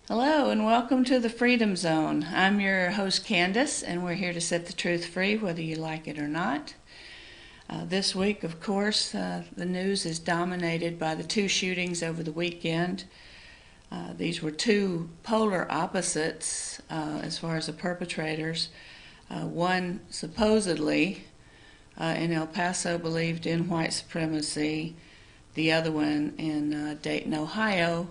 Hello and welcome to the Freedom Zone. I'm your host Candace, and we're here to set the truth free whether you like it or not. This week, of course, the news is dominated by the two shootings over the weekend. These were two polar opposites as far as the perpetrators. One supposedly in El Paso believed in white supremacy. The other one in Dayton, Ohio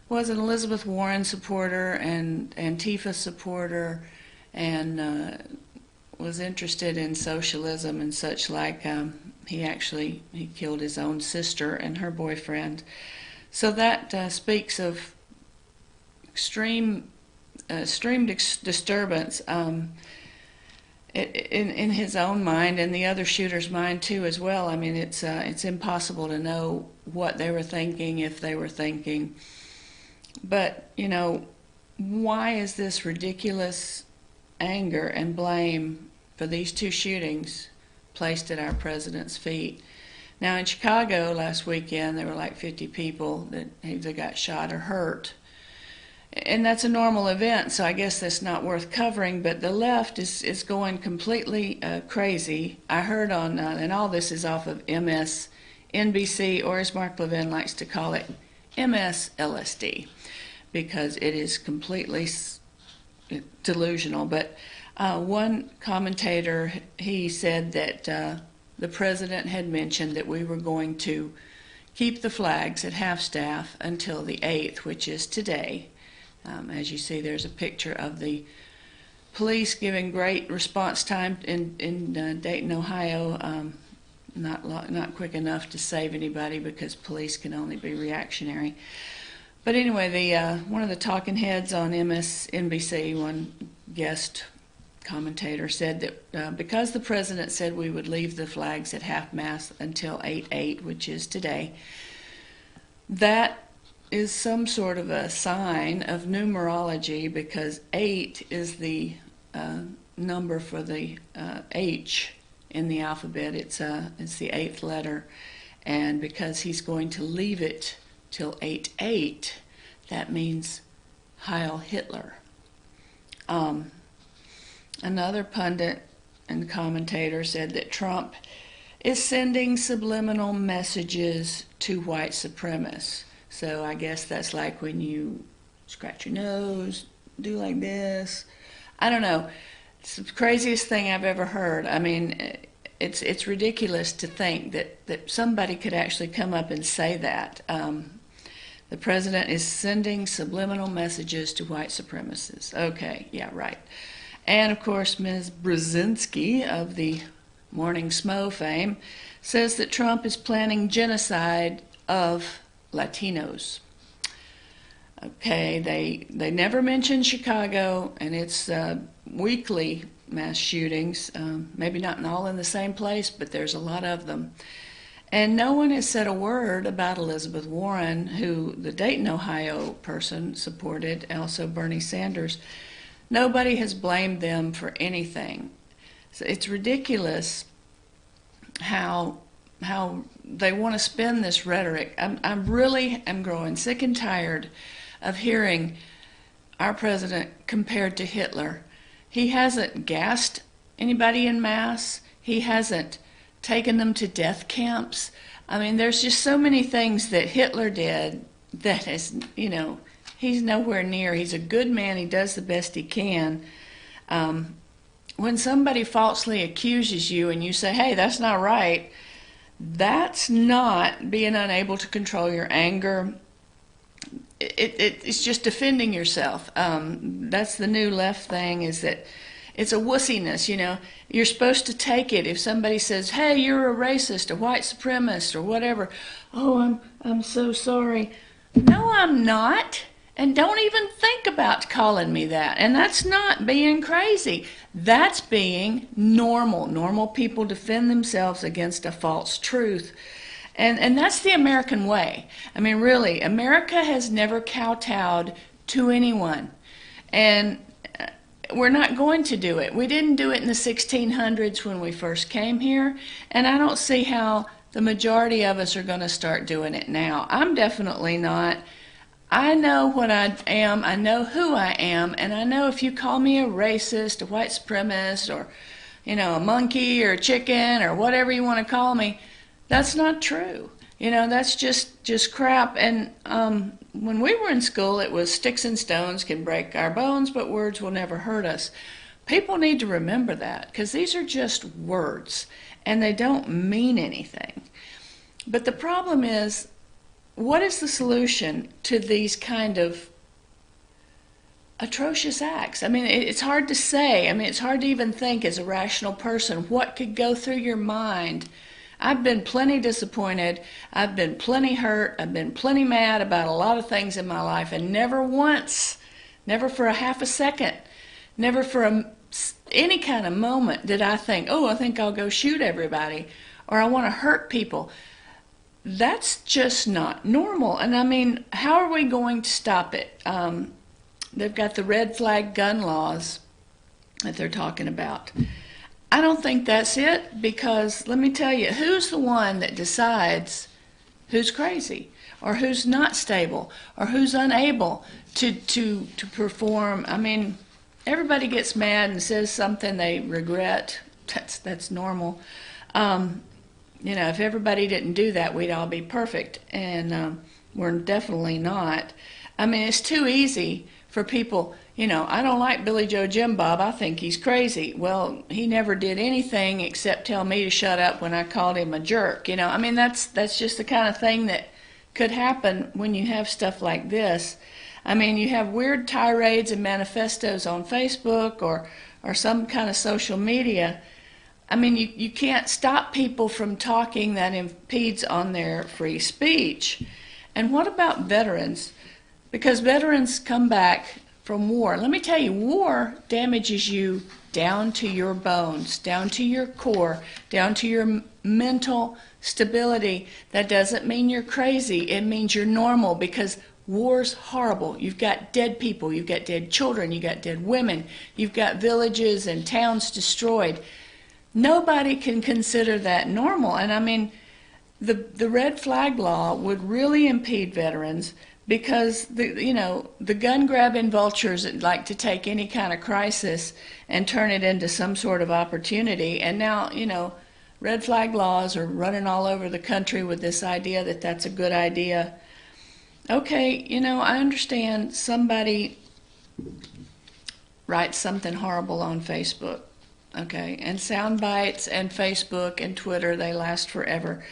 was an Elizabeth Warren supporter and Antifa supporter, and was interested in socialism and such like. He killed his own sister and her boyfriend. So that speaks of extreme disturbance in his own mind and the other shooter's mind too as well. I mean, it's impossible to know what they were thinking, if they were thinking. But, why is this ridiculous anger and blame for these two shootings placed at our president's feet? Now, in Chicago last weekend, there were like 50 people that either got shot or hurt. And that's a normal event, so I guess that's not worth covering, but the left is going completely crazy. I heard on, and all this is off of MSNBC, or as Mark Levin likes to call it, MSLSD, because it is completely delusional. But one commentator, he said that the president had mentioned that we were going to keep the flags at half-staff until the 8th, which is today. As you see, there's a picture of the police giving great response time in Dayton, Ohio. Not quick enough to save anybody because police can only be reactionary. But anyway, one of the talking heads on MSNBC, one guest commentator, said that because the president said we would leave the flags at half-mast until 8/8, which is today, that is some sort of a sign of numerology, because 8 is the number for the H in the alphabet. It's the 8th letter, and because he's going to leave it till 8/8, that means Heil Hitler. Another pundit and commentator said that Trump is sending subliminal messages to white supremacists. So I guess that's like when you scratch your nose, do like this. I don't know. It's the craziest thing I've ever heard. I mean, it's ridiculous to think that somebody could actually come up and say that. The president is sending subliminal messages to white supremacists. Okay, yeah, right. And of course, Ms. Brzezinski of the Morning Smo fame says that Trump is planning genocide of Latinos. Okay, they never mention Chicago and its weekly mass shootings. Maybe not all in the same place, but there's a lot of them. And no one has said a word about Elizabeth Warren, who the Dayton, Ohio person supported, also Bernie Sanders. Nobody has blamed them for anything. So it's ridiculous how they want to spin this rhetoric. I'm really growing sick and tired of hearing our president compared to Hitler. He hasn't gassed anybody en masse. He hasn't taken them to death camps. I mean, there's just so many things that Hitler did that is, he's nowhere near. He's a good man. He does the best he can. When somebody falsely accuses you and you say, hey, that's not right, that's not being unable to control your anger. It's just defending yourself. That's the new left thing, is that it's a wussiness, You're supposed to take it. If somebody says, hey, you're a racist, a white supremacist, or whatever, oh, I'm so sorry. No, I'm not. And don't even think about calling me that. And that's not being crazy. That's being normal. Normal people defend themselves against a false truth. And that's the American way. I mean, really, America has never kowtowed to anyone. And we're not going to do it. We didn't do it in the 1600s when we first came here, and I don't see how the majority of us are going to start doing it now. I'm definitely not. I know what I am, I know who I am, and I know if you call me a racist, a white supremacist, or, a monkey or a chicken or whatever you want to call me, that's not true. That's just crap. And when we were in school, it was sticks and stones can break our bones, but words will never hurt us. People need to remember that, because these are just words, and they don't mean anything. But the problem is, what is the solution to these kind of atrocious acts? I mean, it's hard to say. I mean, it's hard to even think as a rational person what could go through your mind. I've been plenty disappointed. I've been plenty hurt. I've been plenty mad about a lot of things in my life, and never once, never for a half a second, never for any kind of moment did I think, oh, I think I'll go shoot everybody, or I want to hurt people. That's just not normal. And I mean, how are we going to stop it? They've got the red flag gun laws that they're talking about. I don't think that's it, because let me tell you, who's the one that decides who's crazy or who's not stable or who's unable to perform? I mean, everybody gets mad and says something they regret. That's normal. If everybody didn't do that, we'd all be perfect, and we're definitely not. I mean, it's too easy for people, I don't like Billy Joe Jim Bob, I think he's crazy. Well, he never did anything except tell me to shut up when I called him a jerk. I mean, that's just the kind of thing that could happen when you have stuff like this. I mean, you have weird tirades and manifestos on Facebook or some kind of social media. I mean, you can't stop people from talking that impedes on their free speech. And what about veterans? Because veterans come back from war. Let me tell you, war damages you down to your bones, down to your core, down to your mental stability. That doesn't mean you're crazy. It means you're normal, because war's horrible. You've got dead people. You've got dead children. You've got dead women. You've got villages and towns destroyed. Nobody can consider that normal. And I mean, the red flag law would really impede veterans, because the gun grabbing vultures that like to take any kind of crisis and turn it into some sort of opportunity. And now, red flag laws are running all over the country with this idea that that's a good idea. Okay, I understand somebody writes something horrible on Facebook. Okay, and sound bites and Facebook and Twitter, they last forever.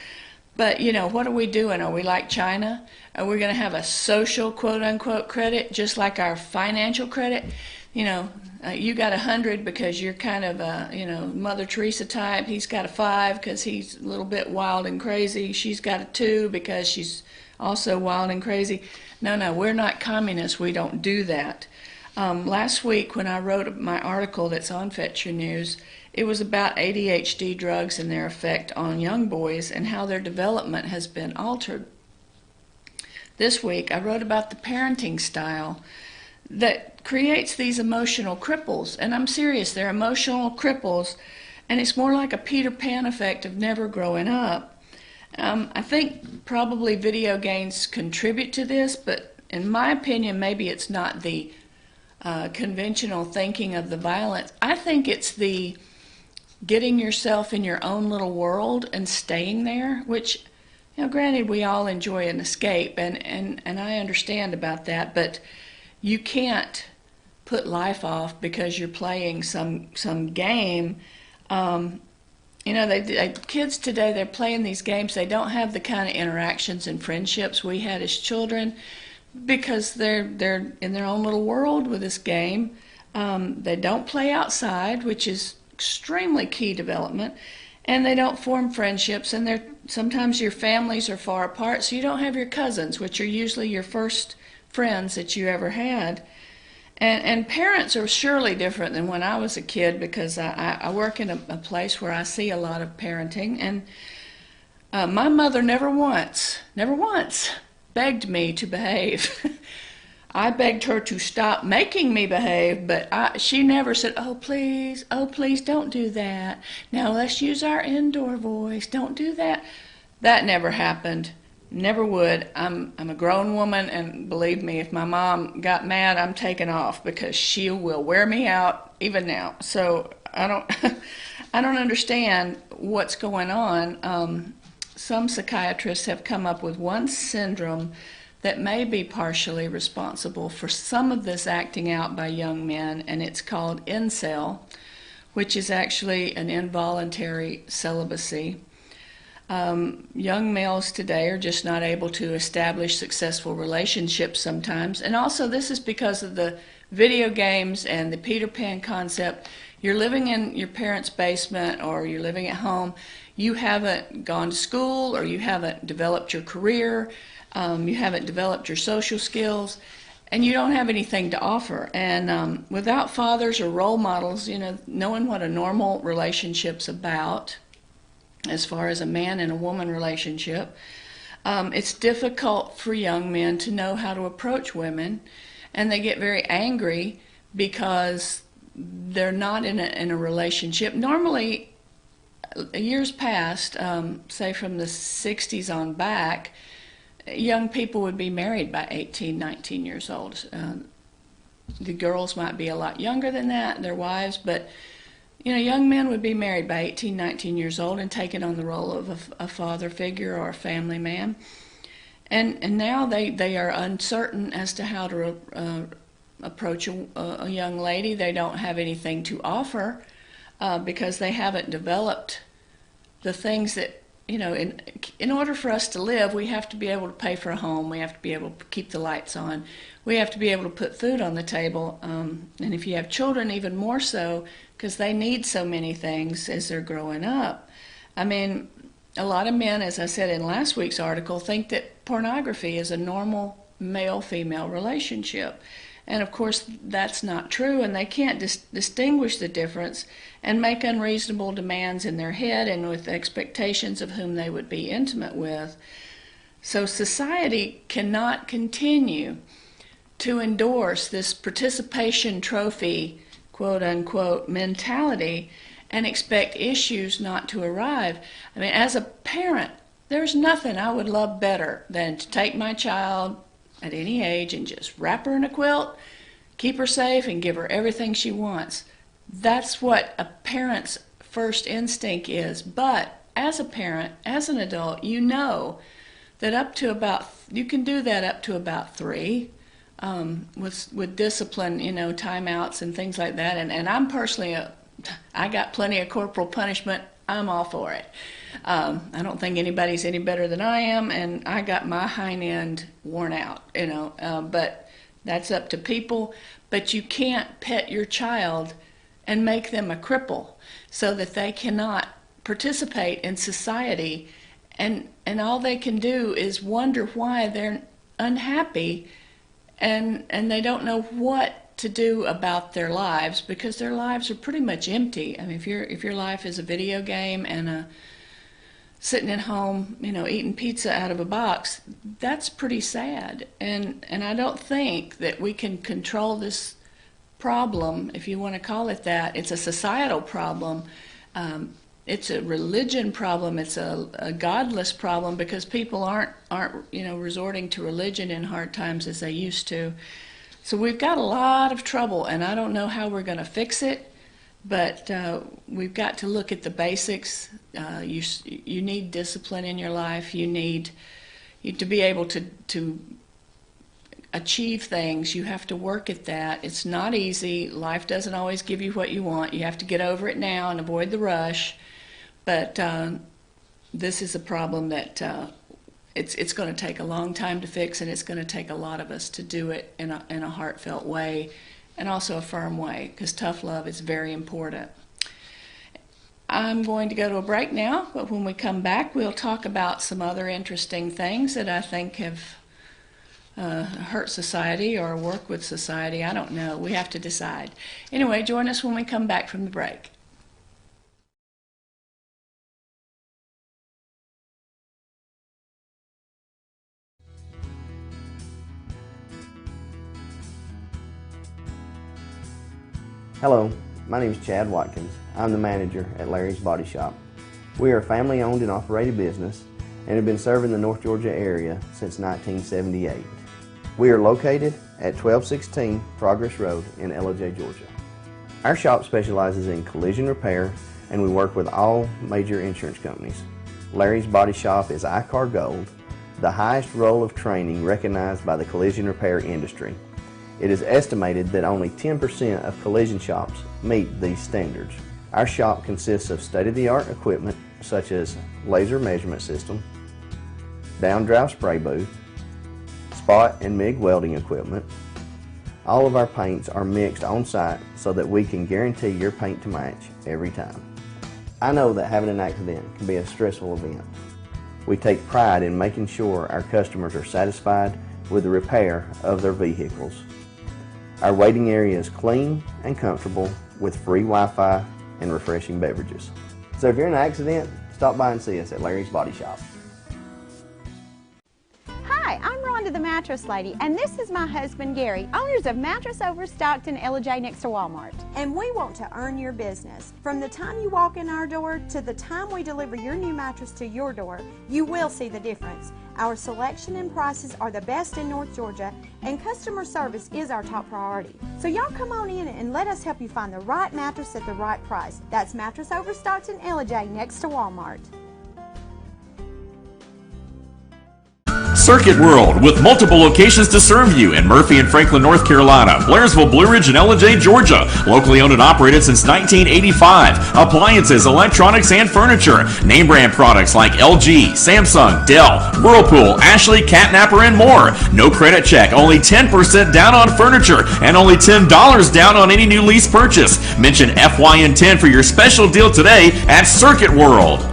But, what are we doing? Are we like China? Are we going to have a social, quote-unquote, credit, just like our financial credit? You got 100 because you're kind of a, Mother Teresa type. He's got a 5 because he's a little bit wild and crazy. She's got a 2 because she's also wild and crazy. No, we're not communists. We don't do that. Last week when I wrote my article that's on Fetch Your News, it was about ADHD drugs and their effect on young boys and how their development has been altered. This week I wrote about the parenting style that creates these emotional cripples. And I'm serious, they're emotional cripples, and it's more like a Peter Pan effect of never growing up. I think probably video games contribute to this, but in my opinion, maybe it's not the conventional thinking of the violence. I think it's the getting yourself in your own little world and staying there, which, granted, we all enjoy an escape, and I understand about that, but you can't put life off because you're playing some game. Kids today, they're playing these games. They don't have the kind of interactions and friendships we had as children, because they're in their own little world with this game. They don't play outside, which is extremely key development, and they don't form friendships, and sometimes your families are far apart, so you don't have your cousins, which are usually your first friends that you ever had. And parents are surely different than when I was a kid, because I work in a place where I see a lot of parenting, and my mother never once begged me to behave. I begged her to stop making me behave, but she never said, oh please, don't do that. Now let's use our indoor voice, don't do that. That never happened. Never would. I'm a grown woman, and believe me, if my mom got mad, I'm taking off because she will wear me out even now. So I don't I don't understand what's going on. Some psychiatrists have come up with one syndrome that may be partially responsible for some of this acting out by young men, and it's called incel, which is actually an involuntary celibacy. Young males today are just not able to establish successful relationships sometimes. And also this is because of the video games and the Peter Pan concept. You're living in your parents' basement or you're living at home. You haven't gone to school or you haven't developed your career. You haven't developed your social skills. And you don't have anything to offer. And without fathers or role models, knowing what a normal relationship's about, as far as a man and a woman relationship, it's difficult for young men to know how to approach women, and they get very angry because they're not in a relationship. Normally, years past, say from the 60s on back, young people would be married by 18, 19 years old. The girls might be a lot younger than that, their wives, but young men would be married by 18, 19 years old and taking on the role of a father figure or a family man. And now they are uncertain as to how to approach a young lady. They don't have anything to offer because they haven't developed the things that, in order for us to live, we have to be able to pay for a home. We have to be able to keep the lights on. We have to be able to put food on the table. And if you have children, even more so, because they need so many things as they're growing up. I mean, a lot of men, as I said in last week's article, think that pornography is a normal male-female relationship. And of course, that's not true, and they can't distinguish the difference and make unreasonable demands in their head and with expectations of whom they would be intimate with. So society cannot continue to endorse this participation trophy, quote unquote, mentality and expect issues not to arrive. I mean, as a parent, there's nothing I would love better than to take my child at any age and just wrap her in a quilt, keep her safe, and give her everything she wants. That's what a parent's first instinct is. But as a parent, as an adult, you know that you can do that up to about 3. With discipline, timeouts and things like that. And I'm personally, I got plenty of corporal punishment. I'm all for it. I don't think anybody's any better than I am, and I got my hind end worn out, but that's up to people. But you can't pet your child and make them a cripple so that they cannot participate in society, and all they can do is wonder why they're unhappy, and they don't know what to do about their lives because their lives are pretty much empty. I mean, if your life is a video game and sitting at home, eating pizza out of a box, that's pretty sad. And I don't think that we can control this problem, if you want to call it that. It's a societal problem. It's a religion problem. It's a godless problem because people aren't resorting to religion in hard times as they used to. So we've got a lot of trouble, and I don't know how we're going to fix it, but we've got to look at the basics. You need discipline in your life. You need to be able to achieve things. You have to work at that. It's not easy. Life doesn't always give you what you want. You have to get over it now and avoid the rush. But this is a problem that it's going to take a long time to fix, and it's going to take a lot of us to do it in a heartfelt way and also a firm way, because tough love is very important. I'm going to go to a break now, but when we come back, we'll talk about some other interesting things that I think have hurt society or work with society. I don't know. We have to decide. Anyway, join us when we come back from the break. Hello, my name is Chad Watkins. I'm the manager at Larry's Body Shop. We are a family-owned and operated business, and have been serving the North Georgia area since 1978. We are located at 1216 Progress Road in Ellijay, Georgia. Our shop specializes in collision repair, and we work with all major insurance companies. Larry's Body Shop is ICAR Gold, the highest role of training recognized by the collision repair industry. It is estimated that only 10% of collision shops meet these standards. Our shop consists of state-of-the-art equipment such as laser measurement system, down-drive spray booth, spot and MIG welding equipment. All of our paints are mixed on site so that we can guarantee your paint to match every time. I know that having an accident can be a stressful event. We take pride in making sure our customers are satisfied with the repair of their vehicles. Our waiting area is clean and comfortable with free Wi-Fi and refreshing beverages. So if you're in an accident, stop by and see us at Larry's Body Shop. Hi, I'm Rhonda the Mattress Lady, and this is my husband Gary, owners of Mattress Overstocked in Ellijay next to Walmart. And we want to earn your business. From the time you walk in our door to the time we deliver your new mattress to your door, you will see the difference. Our selection and prices are the best in North Georgia, and customer service is our top priority. So y'all come on in and let us help you find the right mattress at the right price. That's Mattress Overstocked in Ellijay next to Walmart. Circuit World, with multiple locations to serve you in Murphy and Franklin, North Carolina, Blairsville, Blue Ridge, and Ellijay, Georgia. Locally owned and operated since 1985. Appliances, electronics, and furniture. Name brand products like LG, Samsung, Dell, Whirlpool, Ashley, Catnapper, and more. No credit check, only 10% down on furniture, and only $10 down on any new lease purchase. Mention FYN10 for your special deal today at Circuit World.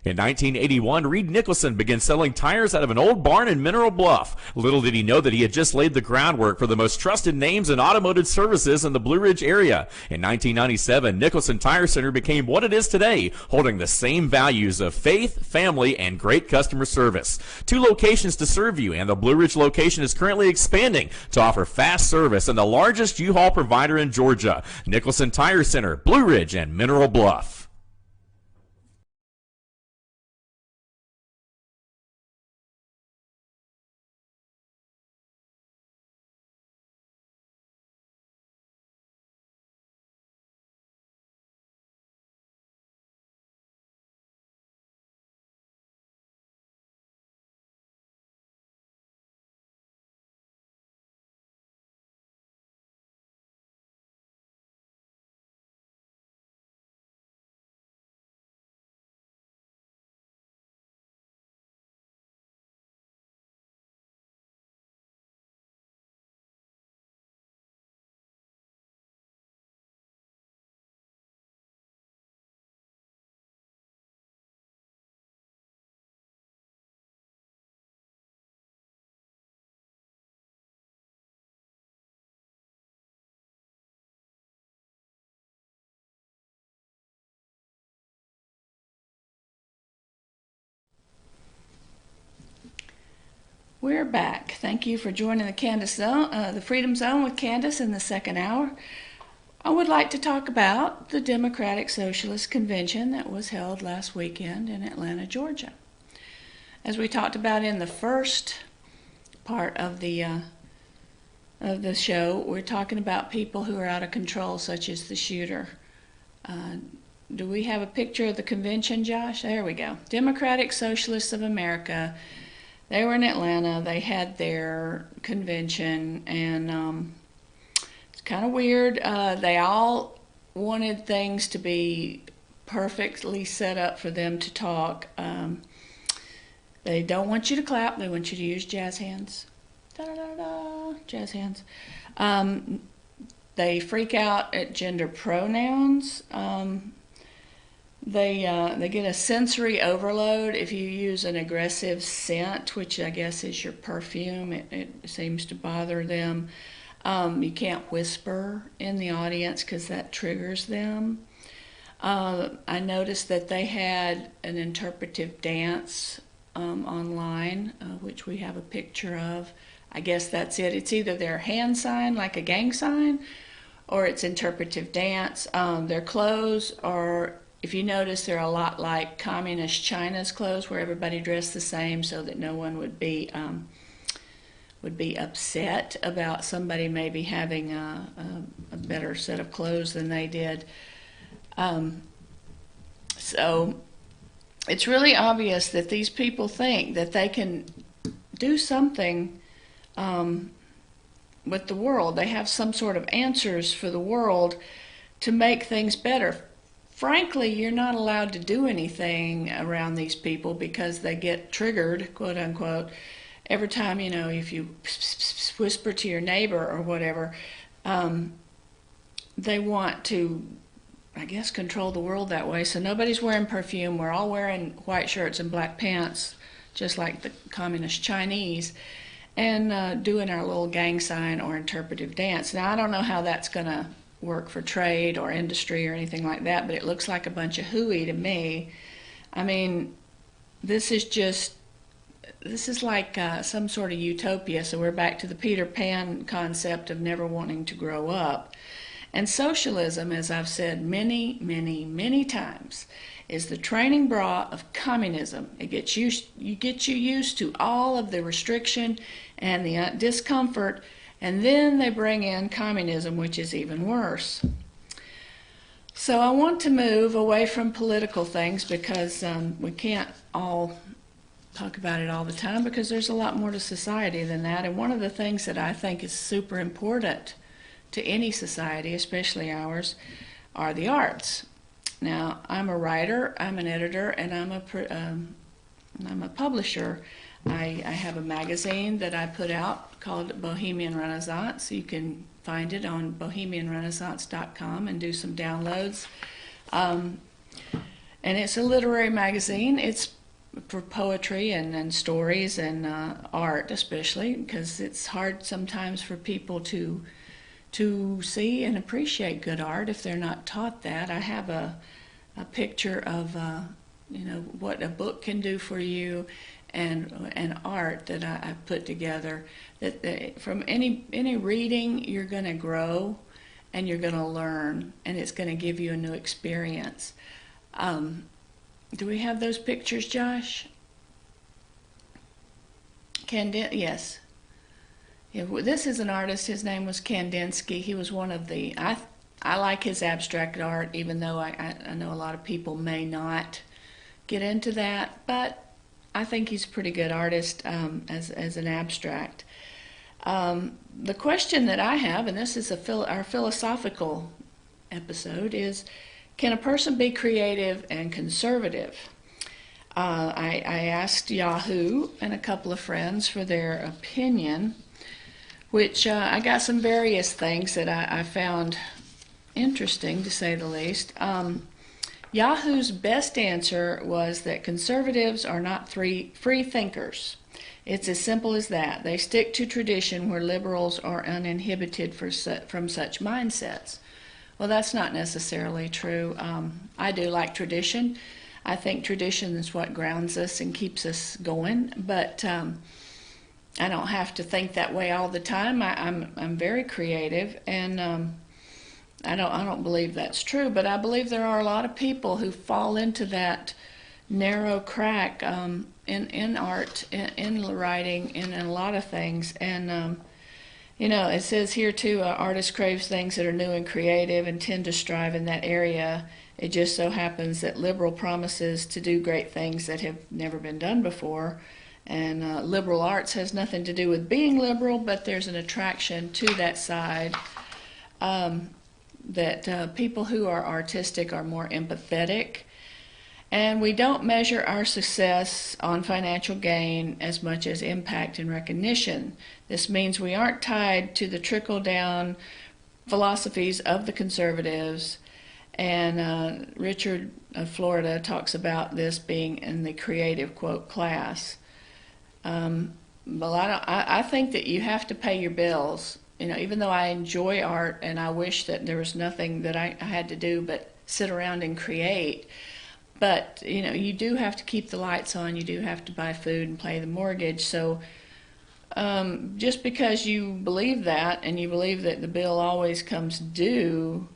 In 1981, Reed Nicholson began selling tires out of an old barn in Mineral Bluff. Little did he know that he had just laid the groundwork for the most trusted names in automotive services in the Blue Ridge area. In 1997, Nicholson Tire Center became what it is today, holding the same values of faith, family, and great customer service. 2 locations to serve you, and the Blue Ridge location is currently expanding to offer fast service and the largest U-Haul provider in Georgia. Nicholson Tire Center, Blue Ridge, and Mineral Bluff. We're back. Thank you for joining the Candace Zone, the Freedom Zone with Candace in the second hour. I would like to talk about the Democratic Socialist Convention that was held last weekend in Atlanta, Georgia. As we talked about in the first part of the show, we're talking about people who are out of control, such as the shooter. Do we have a picture of the convention, Josh? There we go. Democratic Socialists of America. They were in Atlanta. They had their convention, and it's kind of weird. They all wanted things to be perfectly set up for them to talk. They don't want you to clap. They want you to use jazz hands. Da-da-da-da, jazz hands. They freak out at gender pronouns. They get a sensory overload if you use an aggressive scent, which I guess is your perfume. It seems to bother them. You can't whisper in the audience because that triggers them. I noticed that they had an interpretive dance online, which we have a picture of. I guess that's it. It's either their hand sign, like a gang sign, or it's interpretive dance. Their clothes are if you notice, they're a lot like communist China's clothes, where everybody dressed the same so that no one would be upset about somebody maybe having a better set of clothes than they did. So it's really obvious that these people think that they can do something with the world. They have some sort of answers for the world to make things better. Frankly, you're not allowed to do anything around these people because they get triggered, quote unquote, every time, if you whisper to your neighbor or whatever. They want to, I guess, control the world that way. So nobody's wearing perfume. We're all wearing white shirts and black pants, just like the communist Chinese, and doing our little gang sign or interpretive dance. Now, I don't know how that's going to work for trade or industry or anything like that, but it looks like a bunch of hooey to me. I mean, this is like some sort of utopia. So we're back to the Peter Pan concept of never wanting to grow up. And socialism, as I've said many, many, many times, is the training bra of communism. It gets you used to all of the restriction and the discomfort, and then they bring in communism, which is even worse. So I want to move away from political things because we can't all talk about it all the time, because there's a lot more to society than that. And one of the things that I think is super important to any society, especially ours, are the arts. Now, I'm a writer, I'm an editor, and I'm a publisher. I have a magazine that I put out called Bohemian Renaissance. You can find it on bohemianrenaissance.com and do some downloads. And it's a literary magazine. It's for poetry and stories and art, especially, because it's hard sometimes for people to see and appreciate good art if they're not taught that. I have a picture of what a book can do for you, and art that I put together. That from any reading, you're going to grow, and you're going to learn, and it's going to give you a new experience. Do we have those pictures, Josh? Yes. Yeah, this is an artist. His name was Kandinsky. He was one of the... I like his abstract art, even though I know a lot of people may not get into that, but I think he's a pretty good artist as an abstract. The question that I have, and this is our philosophical episode, is, can a person be creative and conservative? I asked Yahoo and a couple of friends for their opinion, which I got some various things that I found interesting, to say the least. Yahoo's best answer was that conservatives are not free thinkers. It's as simple as that. They stick to tradition where liberals are uninhibited from such mindsets. Well, that's not necessarily true. I do like tradition. I think tradition is what grounds us and keeps us going, but I don't have to think that way all the time. I'm very creative, and I don't believe that's true, but I believe there are a lot of people who fall into that narrow crack in art, in writing, in a lot of things. And it says here too, artists crave things that are new and creative and tend to strive in that area. It just so happens that liberal promises to do great things that have never been done before. And liberal arts has nothing to do with being liberal, but there's an attraction to that side. That people who are artistic are more empathetic. And we don't measure our success on financial gain as much as impact and recognition. This means we aren't tied to the trickle-down philosophies of the conservatives. And Richard of Florida talks about this being in the creative, quote, class. Well, I think that you have to pay your bills. Even though I enjoy art and I wish that there was nothing that I had to do but sit around and create, but you do have to keep the lights on, you do have to buy food and pay the mortgage. So just because you believe that, and you believe that the bill always comes due,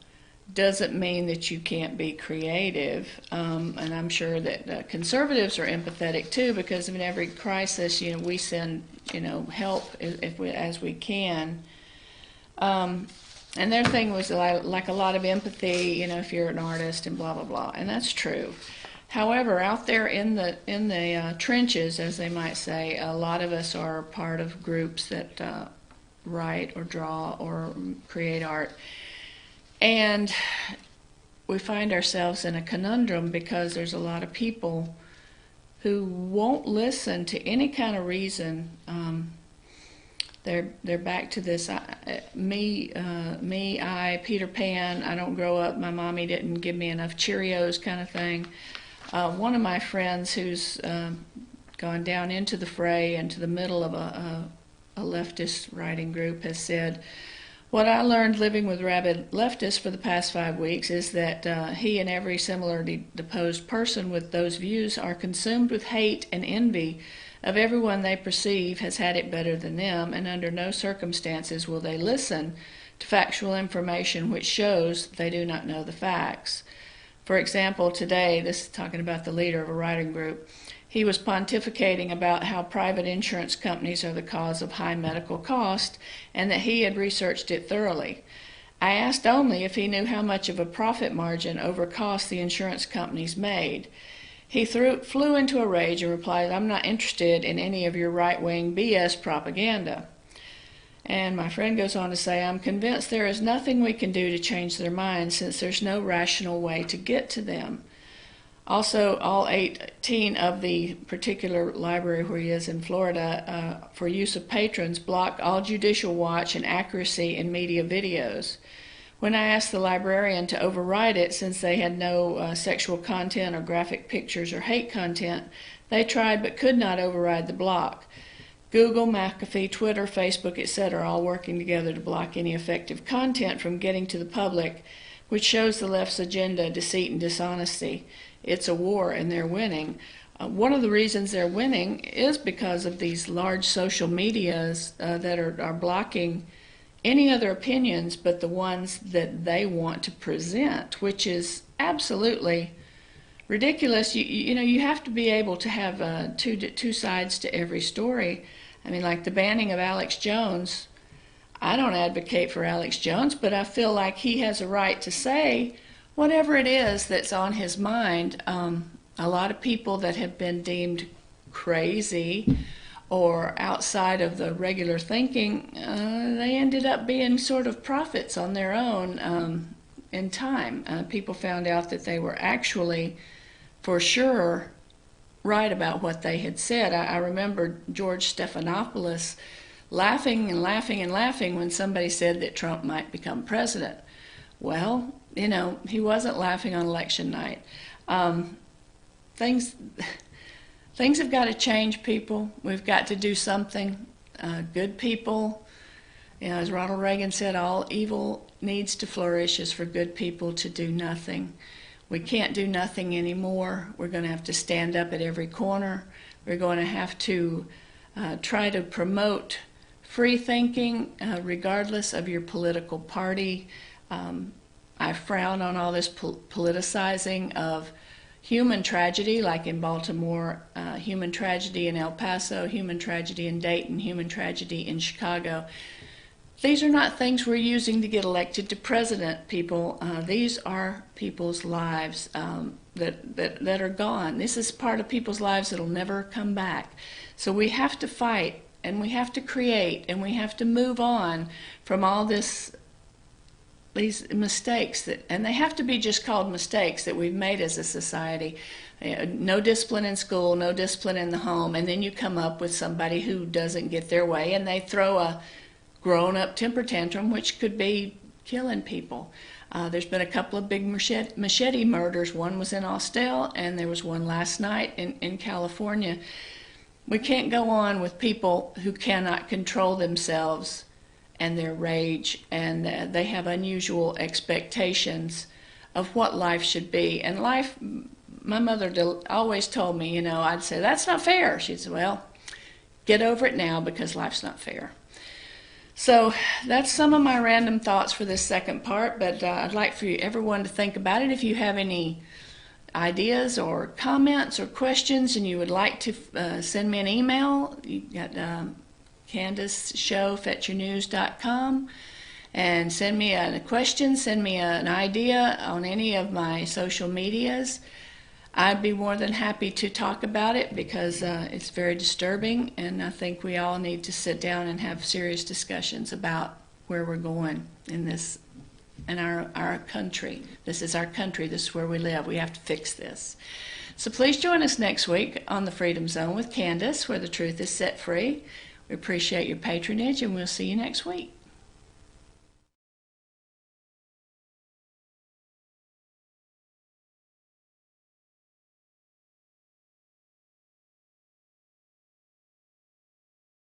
doesn't mean that you can't be creative. And I'm sure that conservatives are empathetic too, because in every crisis, we send, help as we can. And their thing was like a lot of empathy, if you're an artist and blah, blah, blah. And that's true. However, out there in the trenches, as they might say, a lot of us are part of groups that write or draw or create art. And we find ourselves in a conundrum because there's a lot of people who won't listen to any kind of reason. They're back to this I, Peter Pan, I don't grow up, my mommy didn't give me enough Cheerios kind of thing. One of my friends who's gone down into the fray, into the middle of a leftist writing group, has said, what I learned living with rabid leftists for the past 5 weeks is that he and every similarly deposed person with those views are consumed with hate and envy of everyone they perceive has had it better than them, and under no circumstances will they listen to factual information which shows they do not know the facts. For example, today, this is talking about the leader of a writing group, he was pontificating about how private insurance companies are the cause of high medical cost and that he had researched it thoroughly. I asked only if he knew how much of a profit margin over cost the insurance companies made. He flew into a rage and replied, I'm not interested in any of your right-wing BS propaganda. And my friend goes on to say, I'm convinced there is nothing we can do to change their minds since there's no rational way to get to them. Also, all 18 of the particular library where he is in Florida, for use of patrons, blocked all judicial watch and accuracy in media videos. When I asked the librarian to override it, since they had no sexual content or graphic pictures or hate content, they tried but could not override the block. Google, McAfee, Twitter, Facebook, etc., all working together to block any effective content from getting to the public, which shows the left's agenda, deceit, and dishonesty. It's a war, and they're winning. One of the reasons they're winning is because of these large social medias that are blocking any other opinions but the ones that they want to present, which is absolutely ridiculous. You have to be able to have two sides to every story. I mean, like the banning of Alex Jones. I don't advocate for Alex Jones, but I feel like he has a right to say whatever it is that's on his mind. A lot of people that have been deemed crazy or outside of the regular thinking, they ended up being sort of prophets on their own in time. People found out that they were actually, for sure, right about what they had said. I remember George Stephanopoulos laughing and laughing and laughing when somebody said that Trump might become president. Well, he wasn't laughing on election night. Things have got to change, people. We've got to do something. Good people, as Ronald Reagan said, all evil needs to flourish is for good people to do nothing. We can't do nothing anymore. We're going to have to stand up at every corner. We're going to have to try to promote free thinking regardless of your political party. I frown on all this politicizing of human tragedy, like in Baltimore, human tragedy in El Paso, human tragedy in Dayton, human tragedy in Chicago. These are not things we're using to get elected to president, people. These are people's lives that are gone. This is part of people's lives that'll never come back. So we have to fight, and we have to create, and we have to move on from all these mistakes and they have to be just called mistakes that we've made as a society. No discipline in school, no discipline in the home, and then you come up with somebody who doesn't get their way and they throw a grown-up temper tantrum, which could be killing people. There's been a couple of big machete murders. One was in Austell, and there was one last night in California. We can't go on with people who cannot control themselves and their rage, and they have unusual expectations of what life should be. And life, my mother always told me, I'd say, that's not fair. She'd say, well, get over it now because life's not fair. So that's some of my random thoughts for this second part, but I'd like for everyone to think about it. If you have any ideas or comments or questions and you would like to send me an email, you got Candace Show, fetyournews.com, and send me a question, send me an idea on any of my social medias. I'd be more than happy to talk about it because it's very disturbing, and I think we all need to sit down and have serious discussions about where we're going in this, in our country. This is our country. This is where we live. We have to fix this. So please join us next week on the Freedom Zone with Candace, where the truth is set free. We appreciate your patronage, and we'll see you next week.